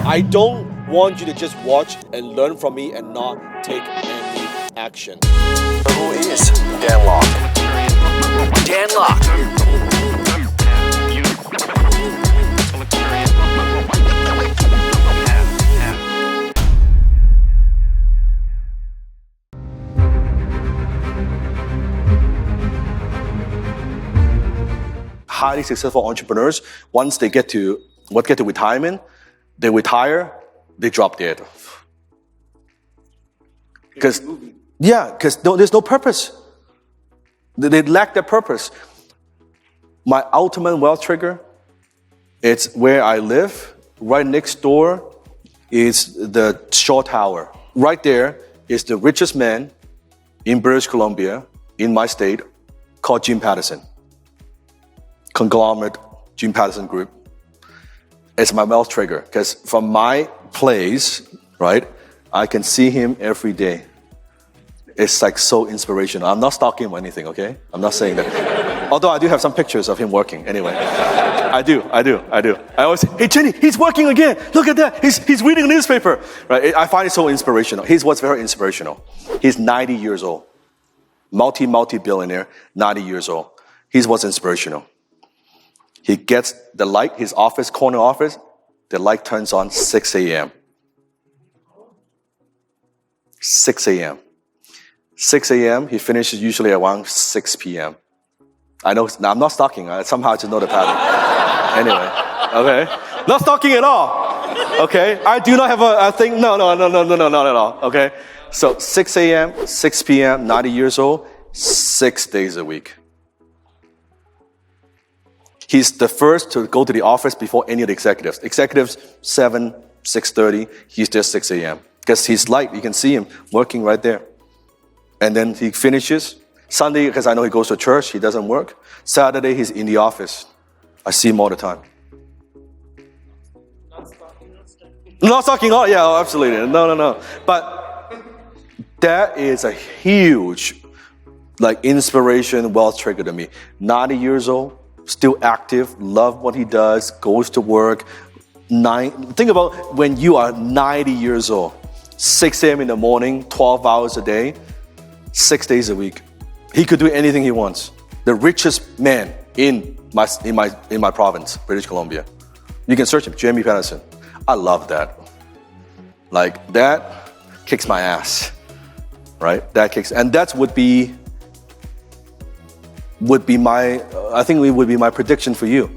I don't want you to just watch and learn from me and not take any action. Who is Dan Lok? Dan Lok. Highly successful entrepreneurs, once they get to retirement, they retire, they drop dead. Because there's no purpose. They lack that purpose. My ultimate wealth trigger, it's where I live. Right next door is the Shaw Tower. Right there is the richest man in British Columbia, in my state, called Jim Pattison. Conglomerate Jim Pattison Group. It's my wealth trigger because from my place, right, I can see him every day. It's like so inspirational. I'm not stalking him or anything, okay? I'm not saying that. Although I do have some pictures of him working. Anyway, I do. I always say, hey Jenny, he's working again. Look at that. He's reading a newspaper. Right? I find it so inspirational. Here's what's very inspirational. He's 90 years old. Multi-billionaire, 90 years old. Here's what's inspirational. He gets the light, his office, corner office, the light turns on 6 a.m. 6 a.m. 6 a.m., he finishes usually around 6 p.m. I know, I'm not stalking, somehow I just know the pattern. Anyway, okay? Not stalking at all, okay? I do not have a thing, no, not at all, okay? So 6 a.m., 6 p.m., 90 years old, 6 days a week. He's the first to go to the office before any of the executives. Executives, 7, 6:30, he's there 6 a.m. Because he's light, you can see him working right there. And then he finishes. Sunday, because I know he goes to church, he doesn't work. Saturday, he's in the office. I see him all the time. Not stalking, oh yeah, absolutely. No. But that is a huge, inspiration, wealth trigger to me. 90 years old, still active, love what he does, goes to work. Think about when you are 90 years old, 6 a.m. in the morning, 12 hours a day, 6 days a week. He could do anything he wants. The richest man in my province, British Columbia. You can search him, Jamie Pattison. I love that. That kicks my ass, right? And that would be my, I think it would be my prediction for you.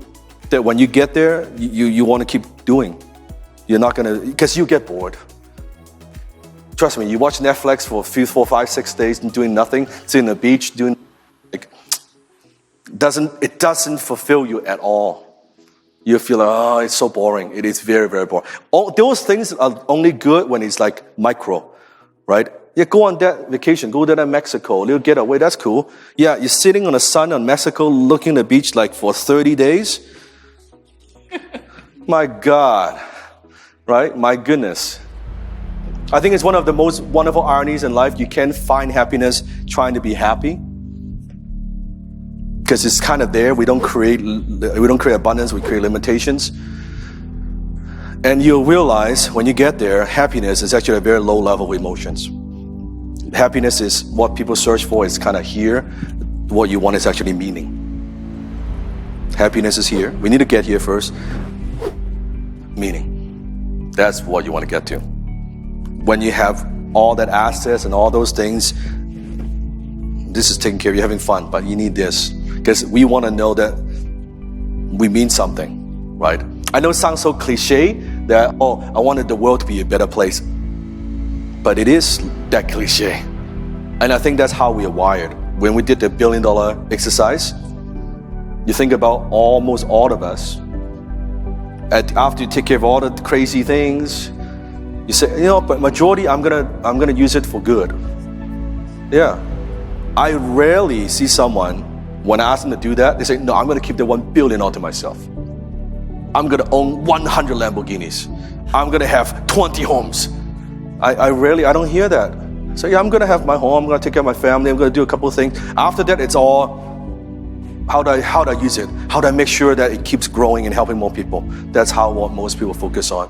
That when you get there, you want to keep doing. You're not gonna, because you get bored. Trust me, you watch Netflix for a few, 4, 5, 6 days and doing nothing, sitting on the beach, it doesn't fulfill you at all. You feel it's so boring. It is very, very boring. All those things are only good when it's micro, right? Yeah, go on that vacation, go there to Mexico, little getaway, that's cool. Yeah, you're sitting on the sun in Mexico looking at the beach for 30 days. My God, right? My goodness. I think it's one of the most wonderful ironies in life. You can't find happiness trying to be happy. Because it's kind of there. We don't create abundance, we create limitations. And you'll realize when you get there, happiness is actually a very low level of emotions. Happiness is what people search for, it's kind of here. What you want is actually meaning. Happiness is here. We need to get here first. Meaning. That's what you want to get to. When you have all that access and all those things, this is taken care of, you're having fun, but you need this. Because we want to know that we mean something, right? I know it sounds so cliche that, I wanted the world to be a better place. But it is that cliche. And I think that's how we are wired. When we did the $1 billion exercise, you think about almost all of us. After you take care of all the crazy things, you say, but majority, I'm gonna use it for good. Yeah. I rarely see someone, when I ask them to do that, they say, no, I'm gonna keep the $1 billion all to myself. I'm gonna own 100 Lamborghinis. I'm gonna have 20 homes. I don't hear that. So yeah, I'm gonna have my home, I'm gonna take care of my family, I'm gonna do a couple of things. After that, it's all, how do I use it? How do I make sure that it keeps growing and helping more people? That's what most people focus on.